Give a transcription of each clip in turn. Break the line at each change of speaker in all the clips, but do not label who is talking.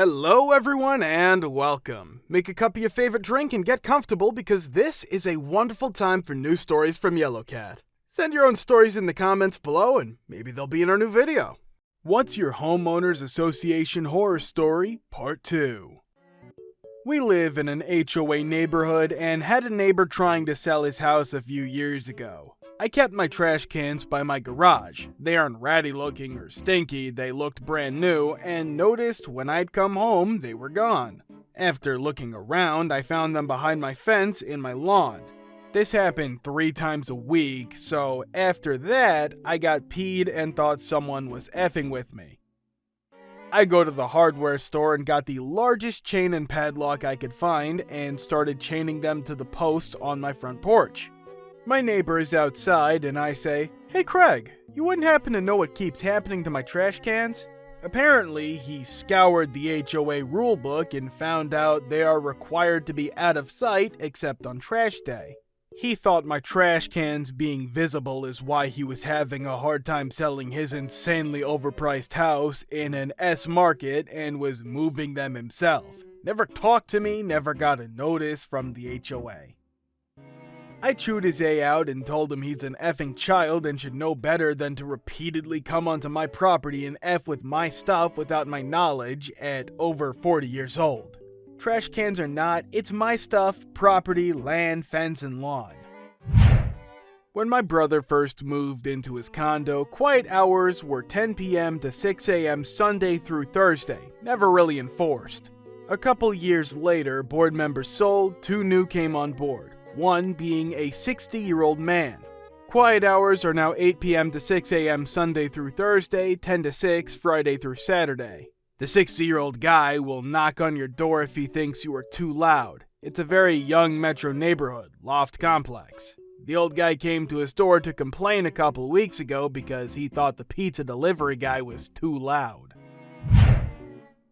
Hello everyone and welcome. Make a cup of your favorite drink and get comfortable because this is a wonderful time for new stories from Yellow Cat. Send your own stories in the comments below and maybe they'll be in our new video. What's your homeowners association horror story? Part 2. We live in an HOA neighborhood and had a neighbor trying to sell his house a few years ago. I kept my trash cans by my garage. They aren't ratty looking or stinky, they looked brand new, and noticed when I'd come home they were gone. After looking around, I found them behind my fence in my lawn. This happened 3 times a week, so after that, I got peed and thought someone was effing with me. I go to the hardware store and got the largest chain and padlock I could find and started chaining them to the post on my front porch. My neighbor is outside and I say, "Hey Craig, you wouldn't happen to know what keeps happening to my trash cans?" Apparently, he scoured the HOA rulebook and found out they are required to be out of sight except on trash day. He thought my trash cans being visible is why he was having a hard time selling his insanely overpriced house in an S market and was moving them himself. Never talked to me, never got a notice from the HOA. I chewed his A out and told him he's an effing child and should know better than to repeatedly come onto my property and F with my stuff without my knowledge at over 40 years old. Trash cans or not, it's my stuff, property, land, fence, and lawn. When my brother first moved into his condo, quiet hours were 10 p.m. to 6 a.m. Sunday through Thursday, never really enforced. A couple years later, board members sold, 2 new came on board. One being a 60-year-old man. Quiet hours are now 8 p.m. to 6 a.m. Sunday through Thursday, 10 to 6 Friday through Saturday. The 60-year-old guy will knock on your door if he thinks you are too loud. It's a very young metro neighborhood, loft complex. The old guy came to his door to complain a couple weeks ago because he thought the pizza delivery guy was too loud.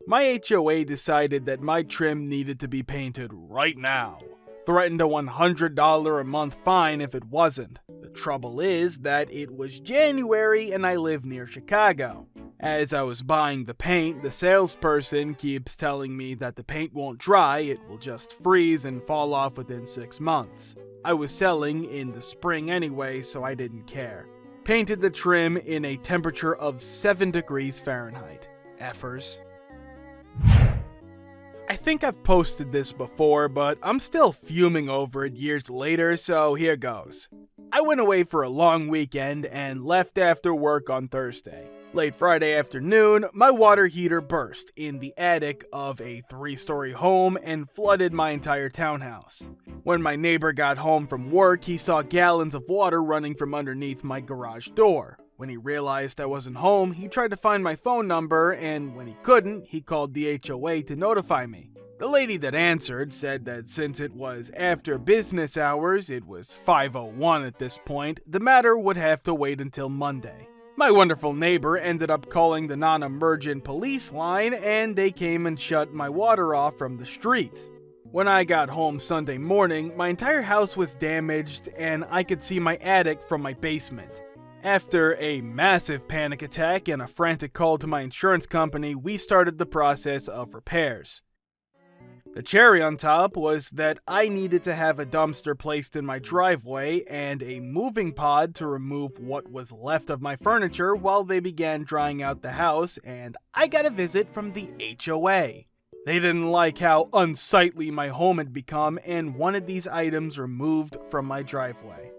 My HOA decided that my trim needed to be painted right now. Threatened a $100 a month fine if it wasn't. The trouble is that it was January and I live near Chicago. As I was buying the paint, the salesperson keeps telling me that the paint won't dry, it will just freeze and fall off within 6 months. I was selling in the spring anyway, so I didn't care. Painted the trim in a temperature of 7 degrees Fahrenheit. Effers. I think I've posted this before, but I'm still fuming over it years later, so here goes. I went away for a long weekend and left after work on Thursday. Late Friday afternoon, my water heater burst in the attic of a 3-story home and flooded my entire townhouse. When my neighbor got home from work, he saw gallons of water running from underneath my garage door. When he realized I wasn't home, he tried to find my phone number, and when he couldn't, he called the HOA to notify me. The lady that answered said that since it was after business hours, it was 5:01 at this point, the matter would have to wait until Monday. My wonderful neighbor ended up calling the non-emergent police line, and they came and shut my water off from the street. When I got home Sunday morning, my entire house was damaged, and I could see my attic from my basement. After a massive panic attack and a frantic call to my insurance company, we started the process of repairs. The cherry on top was that I needed to have a dumpster placed in my driveway and a moving pod to remove what was left of my furniture while they began drying out the house, and I got a visit from the HOA. They didn't like how unsightly my home had become and wanted these items removed from my driveway.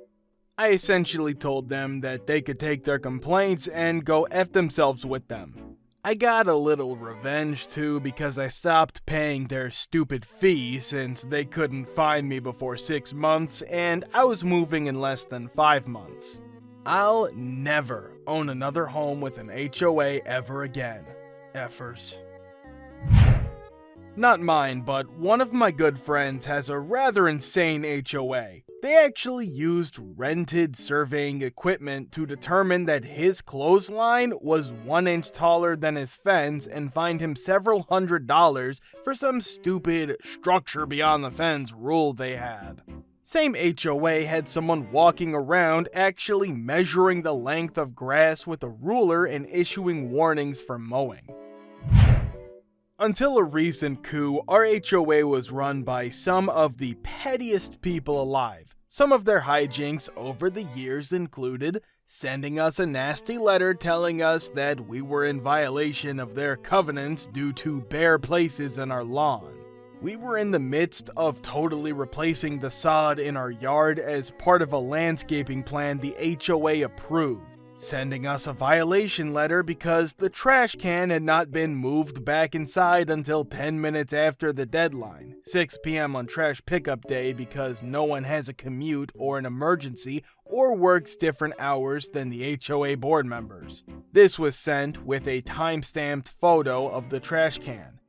I essentially told them that they could take their complaints and go F themselves with them. I got a little revenge too because I stopped paying their stupid fee since they couldn't find me before 6 months and I was moving in less than 5 months. I'll never own another home with an HOA ever again. Effers. Not mine, but one of my good friends has a rather insane HOA. They actually used rented surveying equipment to determine that his clothesline was 1 inch taller than his fence and fined him several $100s for some stupid structure beyond the fence rule they had. Same HOA had someone walking around actually measuring the length of grass with a ruler and issuing warnings for mowing. Until a recent coup, our HOA was run by some of the pettiest people alive. Some of their hijinks over the years included sending us a nasty letter telling us that we were in violation of their covenants due to bare places in our lawn. We were in the midst of totally replacing the sod in our yard as part of a landscaping plan the HOA approved, sending us a violation letter because the trash can had not been moved back inside until 10 minutes after the deadline, 6 p.m. on trash pickup day because no one has a commute or an emergency or works different hours than the HOA board members. This was sent with a time-stamped photo of the trash can.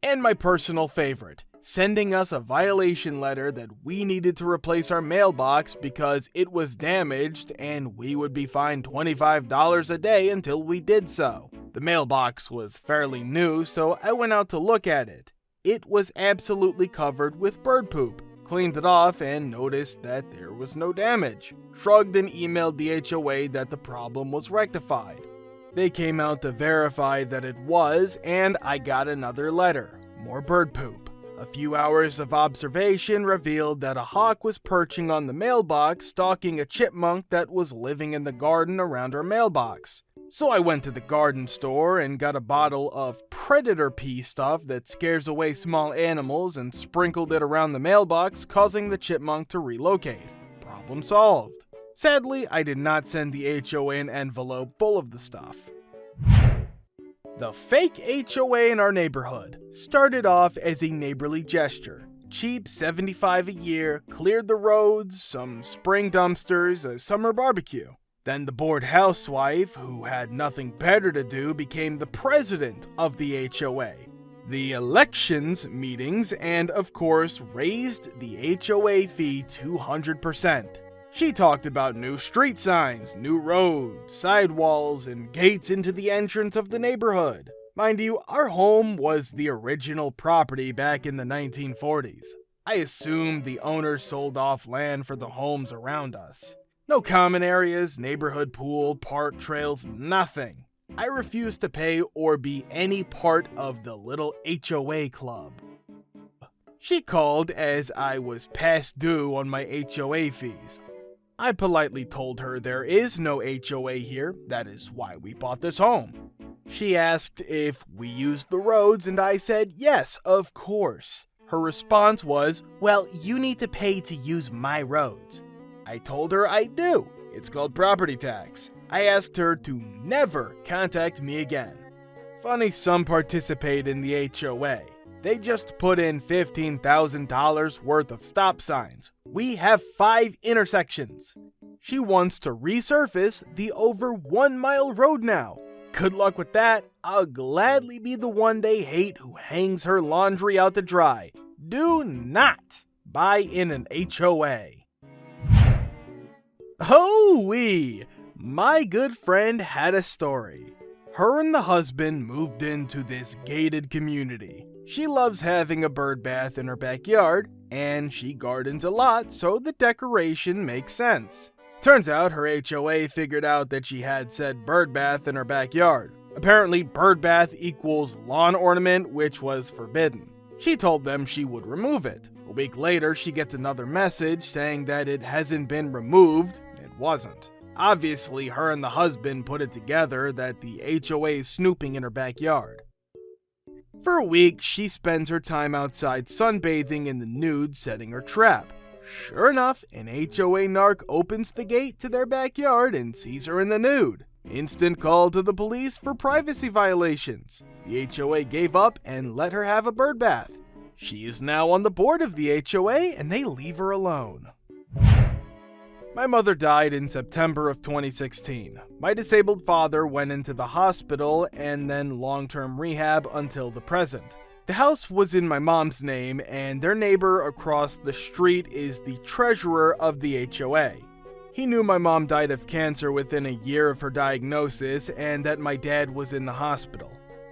And my personal favorite, sending us a violation letter that we needed to replace our mailbox because it was damaged and we would be fined $25 a day until we did so. The mailbox was fairly new, so I went out to look at it. It was absolutely covered with bird poop. Cleaned it off and noticed that there was no damage. Shrugged and emailed the HOA that the problem was rectified. They came out to verify that it was, and I got another letter. More bird poop. A few hours of observation revealed that a hawk was perching on the mailbox, stalking a chipmunk that was living in the garden around our mailbox. So I went to the garden store and got a bottle of predator pea stuff that scares away small animals and sprinkled it around the mailbox, causing the chipmunk to relocate. Problem solved. Sadly, I did not send the HOA an envelope full of the stuff. The fake HOA in our neighborhood started off as a neighborly gesture. Cheap $75 a year, cleared the roads, some spring dumpsters, a summer barbecue. Then the bored housewife, who had nothing better to do, became the president of the HOA. The elections, meetings, and of course raised the HOA fee 200%. She talked about new street signs, new roads, sidewalls, and gates into the entrance of the neighborhood. Mind you, our home was the original property back in the 1940s. I assume the owner sold off land for the homes around us. No common areas, neighborhood pool, park trails, nothing. I refused to pay or be any part of the little HOA club. She called as I was past due on my HOA fees. I politely told her there is no HOA here, that is why we bought this home. She asked if we used the roads and I said yes, of course. Her response was, well, you need to pay to use my roads. I told her I do. It's called property tax. I asked her to never contact me again. Funny some participate in the HOA. They just put in $15,000 worth of stop signs. We have 5 intersections. She wants to resurface the over 1 mile road now. Good luck with that. I'll gladly be the one they hate who hangs her laundry out to dry. Do not buy in an HOA. Oh-wee! My good friend had a story. Her and the husband moved into this gated community. She loves having a bird bath in her backyard, and she gardens a lot, so the decoration makes sense. Turns out her HOA figured out that she had said bird bath in her backyard. Apparently, bird bath equals lawn ornament, which was forbidden. She told them she would remove it. A week later, she gets another message saying that it hasn't been removed. It wasn't. Obviously, her and the husband put it together that the HOA is snooping in her backyard. For a week, she spends her time outside sunbathing in the nude, setting her trap. Sure enough, an HOA narc opens the gate to their backyard and sees her in the nude. Instant call to the police for privacy violations. The HOA gave up and let her have a bird bath. She is now on the board of the HOA and they leave her alone. My mother died in September of 2016. My disabled father went into the hospital and then long-term rehab until the present. The house was in my mom's name and their neighbor across the street is the treasurer of the HOA. He knew my mom died of cancer within a year of her diagnosis and that my dad was in the hospital.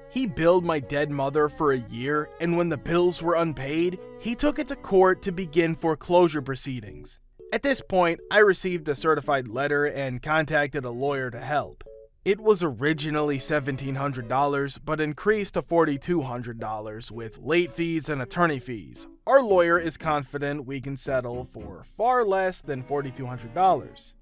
He billed my dead mother for a year, and when the bills were unpaid, he took it to court to begin foreclosure proceedings. At this point, I received a certified letter and contacted a lawyer to help. It was originally $1,700, but increased to $4,200 with late fees and attorney fees. Our lawyer is confident we can settle for far less than $4,200.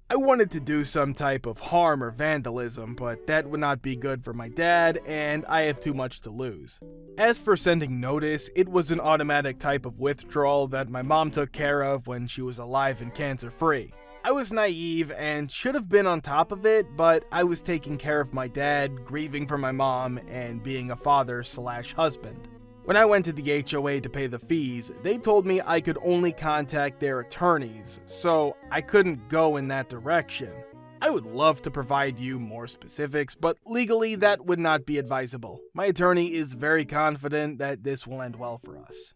I wanted to do some type of harm or vandalism, but that would not be good for my dad, and I have too much to lose. As for sending notice, it was an automatic type of withdrawal that my mom took care of when she was alive and cancer-free. I was naive and should have been on top of it, but I was taking care of my dad, grieving for my mom, and being a father/husband. When I went to the HOA to pay the fees, they told me I could only contact their attorneys, so I couldn't go in that direction. I would love to provide you more specifics, but legally that would not be advisable. My attorney is very confident that this will end well for us.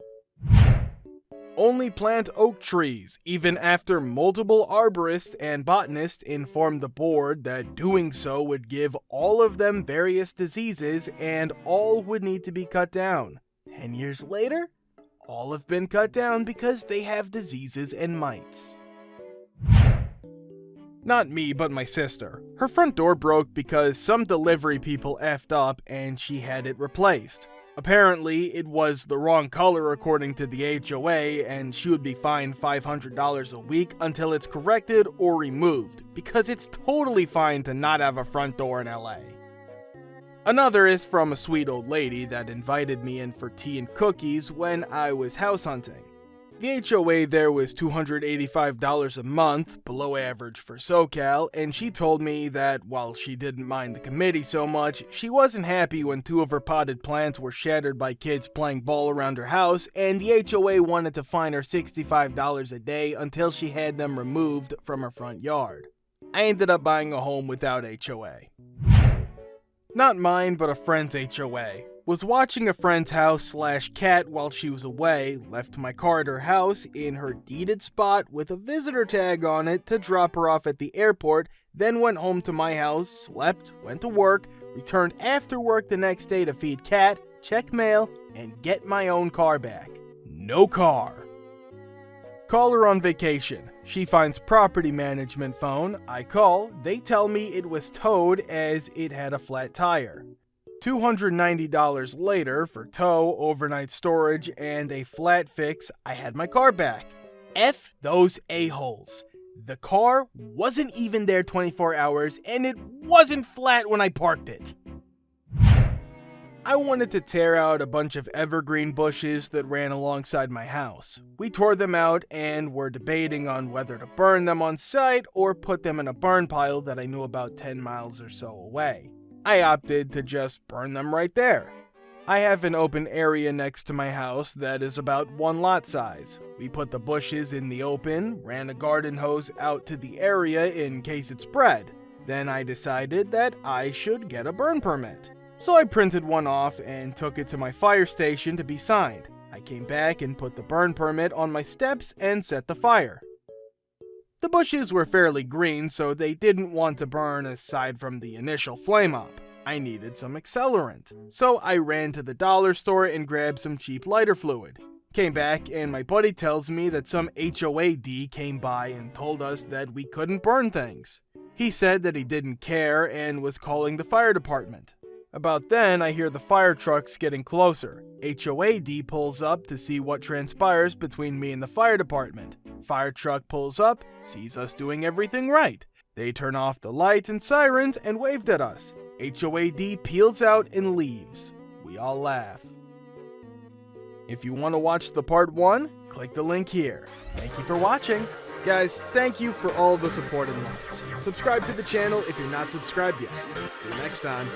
Only plant oak trees, even after multiple arborists and botanists informed the board that doing so would give all of them various diseases and all would need to be cut down. 10 years later, all have been cut down because they have diseases and mites. Not me, but my sister. Her front door broke because some delivery people effed up and she had it replaced. Apparently, it was the wrong color according to the HOA, and she would be fined $500 a week until it's corrected or removed, because it's totally fine to not have a front door in LA. Another is from a sweet old lady that invited me in for tea and cookies when I was house hunting. The HOA there was $285 a month, below average for SoCal, and she told me that while she didn't mind the committee so much, she wasn't happy when 2 of her potted plants were shattered by kids playing ball around her house, and the HOA wanted to fine her $65 a day until she had them removed from her front yard. I ended up buying a home without HOA. Not mine, but a friend's HOA. Was watching a friend's house/cat while she was away, left my car at her house in her deeded spot with a visitor tag on it to drop her off at the airport, then went home to my house, slept, went to work, returned after work the next day to feed cat, check mail, and get my own car back. No car. Call her on vacation. She finds property management phone. I call. They tell me it was towed as it had a flat tire. $290 later for tow, overnight storage, and a flat fix, I had my car back. F those a-holes. The car wasn't even there 24 hours, and it wasn't flat when I parked it. I wanted to tear out a bunch of evergreen bushes that ran alongside my house. We tore them out and were debating on whether to burn them on site or put them in a burn pile that I knew about 10 miles or so away. I opted to just burn them right there. I have an open area next to my house that is about 1 lot size. We put the bushes in the open, ran a garden hose out to the area in case it spread. Then I decided that I should get a burn permit. So I printed one off and took it to my fire station to be signed. I came back and put the burn permit on my steps and set the fire. The bushes were fairly green, so they didn't want to burn aside from the initial flame up. I needed some accelerant, so I ran to the dollar store and grabbed some cheap lighter fluid. Came back and my buddy tells me that some HOAD came by and told us that we couldn't burn things. He said that he didn't care and was calling the fire department. About then, I hear the fire trucks getting closer. HOAD pulls up to see what transpires between me and the fire department. Fire truck pulls up, sees us doing everything right. They turn off the lights and sirens and waved at us. HOAD peels out and leaves. We all laugh. If you want to watch the part 1, click the link here. Thank you for watching. Guys, thank you for all the support and likes. Subscribe to the channel if you're not subscribed yet. See you next time.